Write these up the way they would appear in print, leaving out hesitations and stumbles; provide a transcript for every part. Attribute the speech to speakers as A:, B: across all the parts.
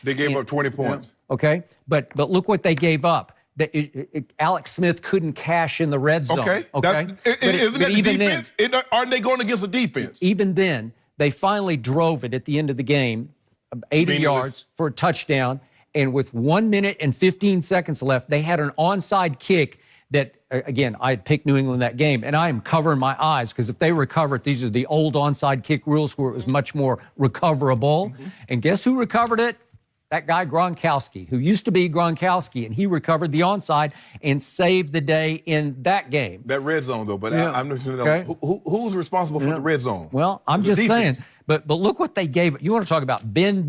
A: They gave up 20 points.
B: Okay, but look what they gave up. Alex Smith couldn't cash in the red zone.
A: Okay.
B: Okay,
A: Isn't that the defense? Aren't they going against the defense?
B: Even then, they finally drove it at the end of the game, 80 yards for a touchdown. And with 1 minute and 15 seconds left, they had an onside kick that, again, I had picked New England that game, and I am covering my eyes because if they recover it, these are the old onside kick rules where it was much more recoverable. And guess who recovered it? That guy Gronkowski, who used to be Gronkowski, and he recovered the onside and saved the day in that game.
A: That red zone, though, but I'm not sure who's responsible for the red zone?
B: Well, I'm just saying. But look what they gave. You want to talk about bend,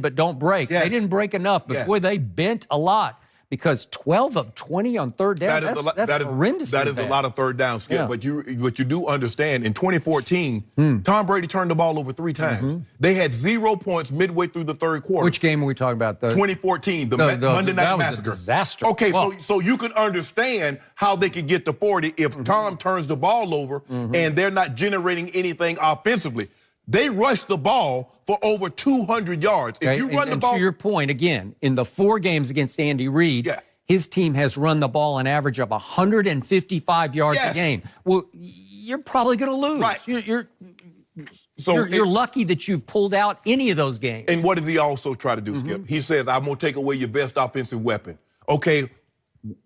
B: but don't break. Yes. They didn't break enough, but boy, they bent a lot. Because 12 of 20 on third down, that's horrendous.
A: That is a lot of third down, Skip. But you do understand, in 2014, Tom Brady turned the ball over 3 times. They had 0 points midway through the third quarter.
B: Which game are we talking about?
A: 2014, the Monday Night Massacre.
B: That was a disaster.
A: Okay, so you can understand how they could get to 40 if Tom turns the ball over and they're not generating anything offensively. They rushed the ball for over 200 yards. If you run the ball,
B: to your point, again, in the 4 games against Andy Reid, his team has run the ball an average of 155 yards a game. Well, you're probably going to lose.
A: Right.
B: You're lucky that you've pulled out any of those games.
A: And what did he also try to do, Skip? He says, I'm going to take away your best offensive weapon. Okay,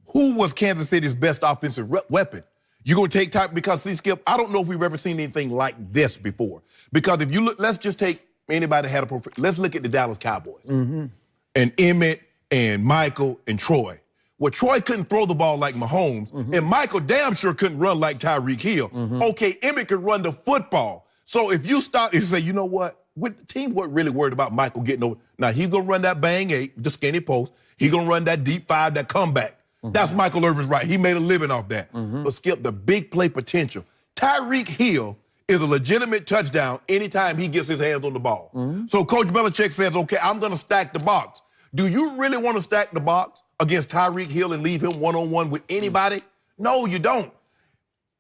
A: who was Kansas City's best offensive weapon? You're going to take time because, see, Skip, I don't know if we've ever seen anything like this before. Because if you look, let's just take anybody that had let's look at the Dallas Cowboys. And Emmett and Michael and Troy. Well, Troy couldn't throw the ball like Mahomes, and Michael damn sure couldn't run like Tyreek Hill. Okay, Emmett could run the football. So if you start and say, you know what, the team wasn't really worried about Michael getting over. Now, he's going to run that bang 8, the skinny post. He's going to run that deep 5, that comeback. That's Michael Irvin's right. He made a living off that. But Skip, the big play potential. Tyreek Hill is a legitimate touchdown anytime he gets his hands on the ball. So Coach Belichick says, okay, I'm going to stack the box. Do you really want to stack the box against Tyreek Hill and leave him one-on-one with anybody? No, you don't.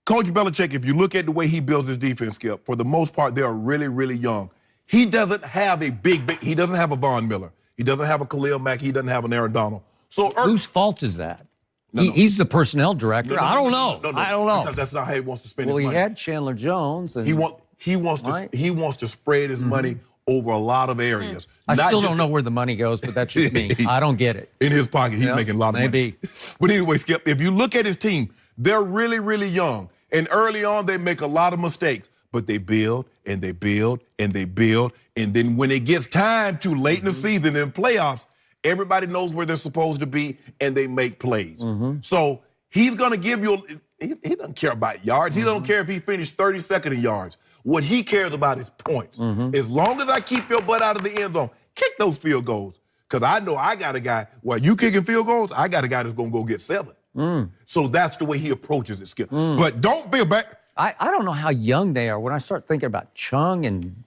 A: Coach Belichick, if you look at the way he builds his defense, Skip, for the most part, they are really, really young. He doesn't have a he doesn't have a Von Miller. He doesn't have a Khalil Mack. He doesn't have an Aaron Donald. So
B: whose fault is that? He's the personnel director. I don't know. I don't know.
A: Because that's not how he wants to spend his money.
B: Well, he had Chandler Jones. And
A: he wants to spread his money over a lot of areas.
B: I still don't know where the money goes, but that's just me. I don't get it.
A: In his pocket, he's making a lot of money.
B: Maybe.
A: But anyway, Skip, if you look at his team, they're really, really young. And early on, they make a lot of mistakes. But they build, and they build, and they build. And then when it gets time to late in the season in playoffs, everybody knows where they're supposed to be, and they make plays. So he's going to give you he doesn't care about yards. He don't care if he finished 32nd in yards. What he cares about is points. As long as I keep your butt out of the end zone, kick those field goals. Because I know I got a guy, while you kicking field goals, I got a guy that's going to go get 7. So that's the way he approaches it, Skip. But don't feel bad.
B: I don't know how young they are. When I start thinking about Chung and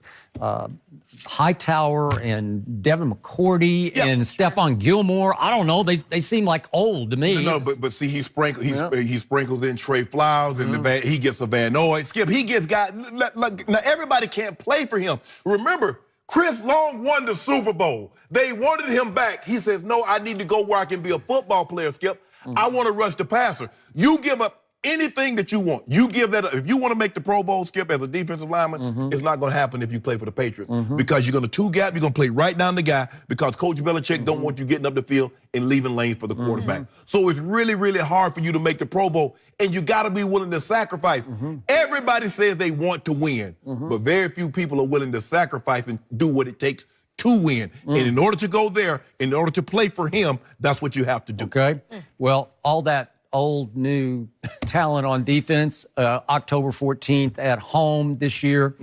B: Hightower and Devin McCourty and Stephon Gilmore, I don't know. They seem like old to me.
A: No, but see, he sprinkles in Trey Flowers and he gets a Van Noy. Skip, he gets guys. Now everybody can't play for him. Remember, Chris Long won the Super Bowl. They wanted him back. He says, no, I need to go where I can be a football player, Skip. I want to rush the passer. You give up anything that you want. You give that up. If you want to make the Pro Bowl, Skip, as a defensive lineman, it's not going to happen if you play for the Patriots. Because you're going to two-gap, you're going to play right down the guy because Coach Belichick don't want you getting up the field and leaving lanes for the quarterback. So it's really, really hard for you to make the Pro Bowl, and you got to be willing to sacrifice. Everybody says they want to win, but very few people are willing to sacrifice and do what it takes to win. And in order to go there, in order to play for him, that's what you have to do.
B: Okay. Well, all that old, new talent on defense, October 14th at home this year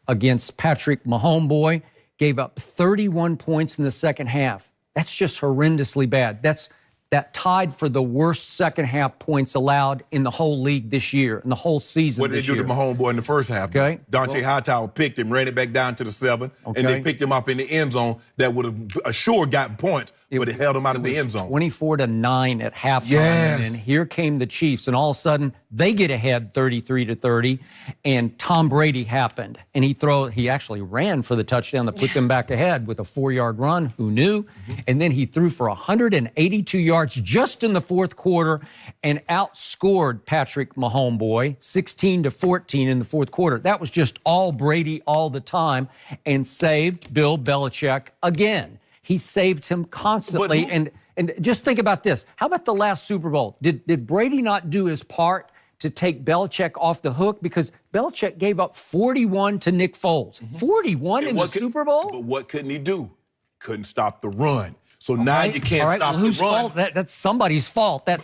B: against Patrick Mahomes, gave up 31 points in the second half. That's just horrendously bad. That's that tied for the worst second-half points allowed in the whole league this year, in the whole season
A: What did they do to my homeboy in the first half?
B: Okay.
A: Dante Hightower picked him, ran it back down to the 7, and they picked him up in the end zone that would have assured gotten points, but it held him out of the end zone.
B: 24-9 at halftime.
A: Yes.
B: And then here came the Chiefs, and all of a sudden they get ahead 33-30, and Tom Brady happened. And he actually ran for the touchdown that put them back ahead with a 4-yard run. Who knew? And then he threw for 182 yards just in the fourth quarter and outscored Patrick Mahomes 16-14 in the fourth quarter. That was just all Brady all the time and saved Bill Belichick again. He saved him constantly. And just think about this. How about the last Super Bowl? Did Brady not do his part to take Belichick off the hook? Because Belichick gave up 41 to Nick Foles. 41 in the Super Bowl?
A: But what couldn't he do? Couldn't stop the run. So now you can't stop the
B: whose
A: run.
B: fault? That's somebody's fault. I've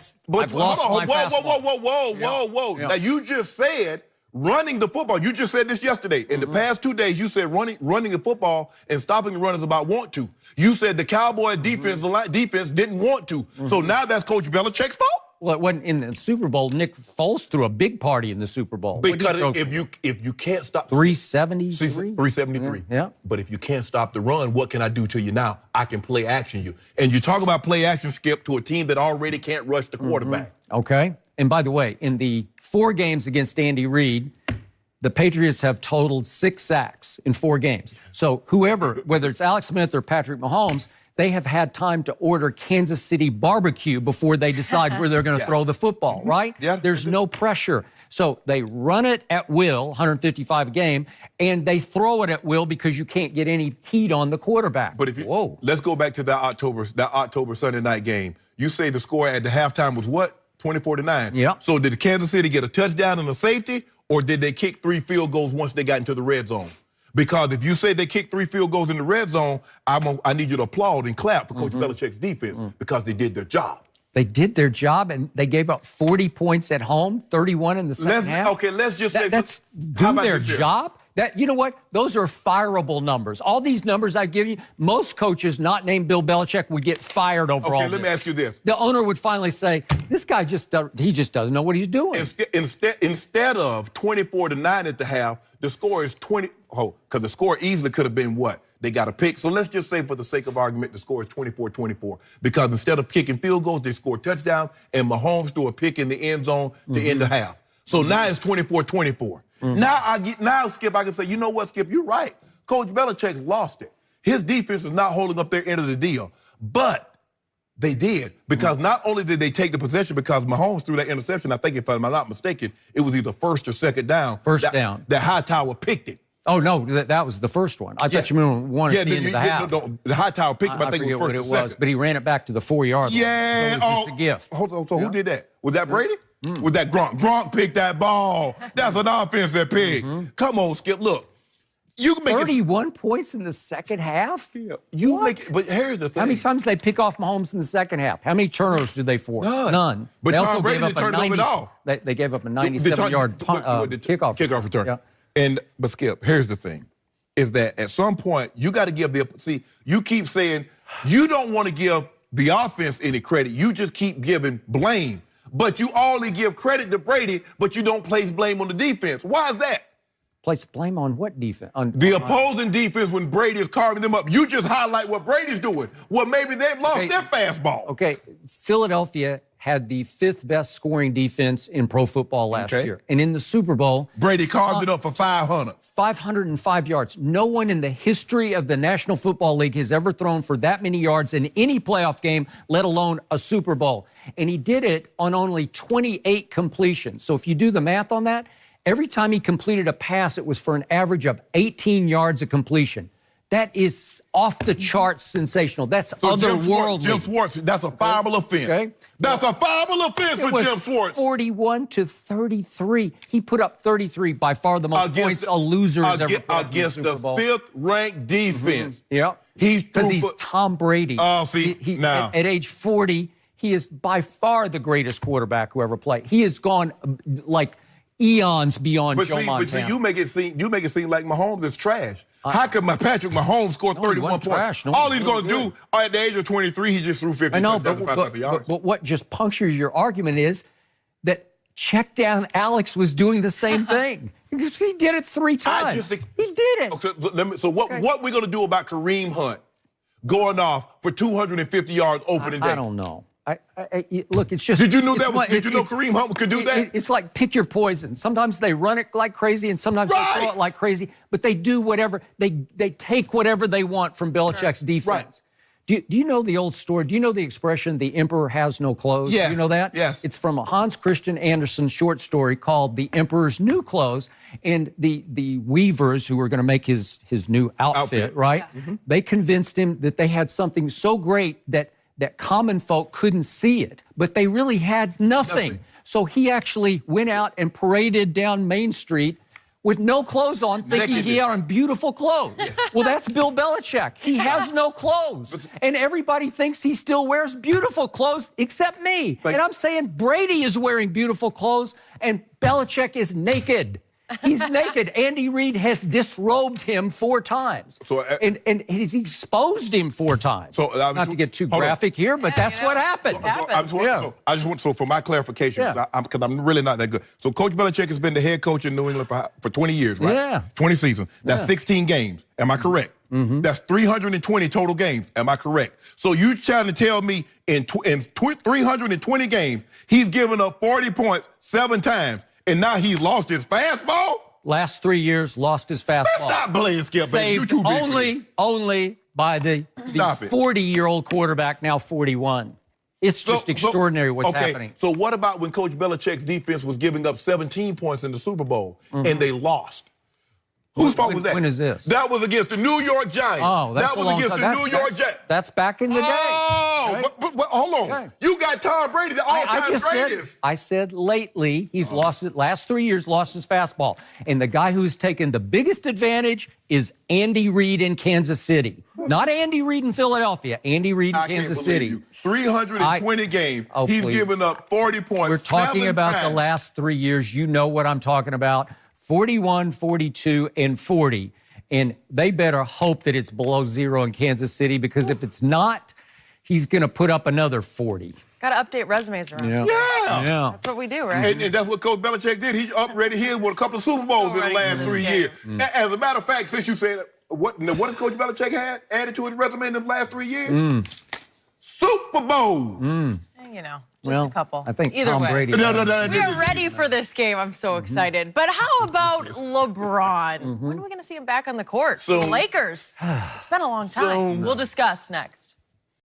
B: lost my fastball.
A: Whoa. Now you just said running the football. You just said this yesterday. In the past 2 days, you said running the football and stopping the run is about want to. You said the Cowboy defense didn't want to. So now that's Coach Belichick's fault?
B: Well, it wasn't in the Super Bowl. Nick Foles threw a big party in the Super Bowl.
A: Because if you can't stop
B: 373?
A: 373.
B: Yeah.
A: But if you can't stop the run, what can I do to you now? I can play action you. And you talk about play action, Skip, to a team that already can't rush the quarterback.
B: Okay. And by the way, in the 4 games against Andy Reid, the Patriots have totaled 6 sacks in 4 games. So whoever, whether it's Alex Smith or Patrick Mahomes, they have had time to order Kansas City barbecue before they decide where they're going to throw the football, right?
A: Yeah.
B: There's no pressure. So they run it at will, 155 a game, and they throw it at will because you can't get any heat on the quarterback.
A: But let's go back to that October Sunday night game. You say the score at the halftime was what? 24-9.
B: Yeah.
A: So did Kansas City get a touchdown and a safety, or did they kick 3 field goals once they got into the red zone? Because if you say they kicked 3 field goals in the red zone, I need you to applaud and clap for Coach Belichick's defense because they did their job.
B: They did their job, and they gave up 40 points at home, 31 in the second half.
A: Okay, let's just say
B: that's do their job. You know what? Those are fireable numbers. All these numbers I've given you, most coaches not named Bill Belichick would get fired over all this.
A: Okay, let me ask you this.
B: The owner would finally say, this guy just doesn't know what he's doing.
A: Instead of 24-9 at the half, the score is 20. Oh, because the score easily could have been what? They got a pick. So let's just say, for the sake of argument, the score is 24-24. Because instead of kicking field goals, they scored touchdown, and Mahomes threw a pick in the end zone to end the half. So now it's 24-24. Now, Skip, I can say, you know what, Skip, you're right. Coach Belichick lost it. His defense is not holding up their end of the deal. But they did, because not only did they take the possession, because Mahomes threw that interception, I think if I'm not mistaken, it was either first or second down.
B: First down.
A: That Hightower picked it.
B: Oh, no, that was the first one. I thought you meant one at the end of the half.
A: No, the Hightower picked him. I think it was first or second.
B: But he ran it back to the 4-yard line.
A: Yeah.
B: So it was just a gift.
A: Hold on. So who did that? Was that Brady? Was that Gronk? Gronk picked that ball. That's an offensive pick. Come on, Skip. Look. You can make
B: 31 points in the second half?
A: Yeah. You make it, but here's the thing.
B: How many times did they pick off Mahomes in the second half? How many turnovers did they force?
A: None. But
B: they
A: Tom Brady didn't turn over at all.
B: They gave up a 97-yard kickoff
A: return.
B: Yeah.
A: But Skip, here's the thing, is that at some point you got to give you keep saying you don't want to give the offense any credit. You just keep giving blame. But you only give credit to Brady, but you don't place blame on the defense. Why is that?
B: Place blame on what defense?
A: The opposing defense when Brady is carving them up. You just highlight what Brady's doing. Well, maybe they've lost their fastball.
B: Okay, Philadelphia had the 5th best scoring defense in pro football last year. And in the Super Bowl,
A: Brady carved it up for 500.
B: 505 yards. No one in the history of the National Football League has ever thrown for that many yards in any playoff game, let alone a Super Bowl. And he did it on only 28 completions. So if you do the math on that, every time he completed a pass, it was for an average of 18 yards of completion. That is off the charts sensational. That's otherworldly.
A: Jim Schwartz, that's a fireable offense. Okay. That's a fireable offense for Jim Schwartz.
B: 41-33. He put up 33, by far the most points a loser has ever put
A: against the 5th-ranked defense.
B: Yeah. Because he's Tom Brady.
A: Oh, see, now.
B: At age 40, he is by far the greatest quarterback who ever played. He has gone like eons beyond Joe
A: But
B: Montana.
A: see, you make it seem like Mahomes is trash. How could Patrick Mahomes score 31 points? All he's going to do at the age of 23, he just threw 50 touchdowns, yards.
B: But what just punctures your argument is that check down Alex was doing the same thing. He did it 3 times. He did it.
A: Okay, so what we're going to do about Kareem Hunt going off for 250 yards opening day?
B: I don't know. Look, it's just.
A: Did you know Kareem Hunt could do that?
B: It's like pick your poison. Sometimes they run it like crazy, and sometimes they throw it like crazy. But they do whatever they take whatever they want from Belichick's defense.
A: Right.
B: Do you know the old story? Do you know the expression "the emperor has no clothes"?
A: Yes.
B: Do you know that?
A: Yes.
B: It's from a Hans Christian Andersen short story called "The Emperor's New Clothes," and the weavers who were going to make his new outfit. Right? Yeah. They convinced him that they had something so great that common folk couldn't see it, but they really had nothing. So he actually went out and paraded down Main Street with no clothes on, thinking he had on beautiful clothes. Yeah. Well, that's Bill Belichick. He has no clothes. And everybody thinks he still wears beautiful clothes except me. And I'm saying Brady is wearing beautiful clothes and Belichick is naked. He's naked. Andy Reid has disrobed him 4 times. And he's exposed him 4 times. So, not to get too graphic here, but that's what happened.
A: So for my clarification, because I'm really not that good. So Coach Belichick has been the head coach in New England for 20 years, right?
B: Yeah.
A: 20 seasons. That's 16 games. Am I correct? Mm-hmm. That's 320 total games. Am I correct? So you trying to tell me in 320 games, he's given up 40 points 7 times, and now he's lost his fastball?
B: Last 3 years, lost his fastball.
A: Stop playing, Skip.
B: Saved
A: You too big
B: only by the 40-year-old quarterback, now 41. It's just extraordinary what's happening.
A: So what about when Coach Belichick's defense was giving up 17 points in the Super Bowl and they lost? Whose fault was that?
B: When is this?
A: That was against the New York Giants.
B: Oh, that's
A: that was against the New York Giants.
B: That's back in the day.
A: Oh, right? but hold on. Okay. You got Tom Brady, the all-time greatest.
B: I said lately he's lost it. Last 3 years, lost his fastball. And the guy who's taken the biggest advantage is Andy Reid in Kansas City. Not Andy Reid in Philadelphia. Andy Reid in Kansas City.
A: 320 games. He's given up 40 points.
B: We're talking about the last 3 years. You know what I'm talking about. 41, 42, and 40. And they better hope that it's below 0 in Kansas City, because if it's not, he's going to put up another 40.
C: Got to update resumes around.
A: Yeah.
C: That's what we do, right?
A: And that's what Coach Belichick did. He upgraded his with a couple of Super Bowls in the last 3 years. As a matter of fact, since you said what has Coach Belichick had added to his resume in the last 3 years? Super Bowls.
C: You know, just a couple.
B: I think
C: either
B: Tom
C: way.
B: Brady.
C: We are ready for this game. I'm so excited. But how about LeBron? When are we going to see him back on the court?
A: Soon.
C: The Lakers. It's been a long time. We'll discuss next.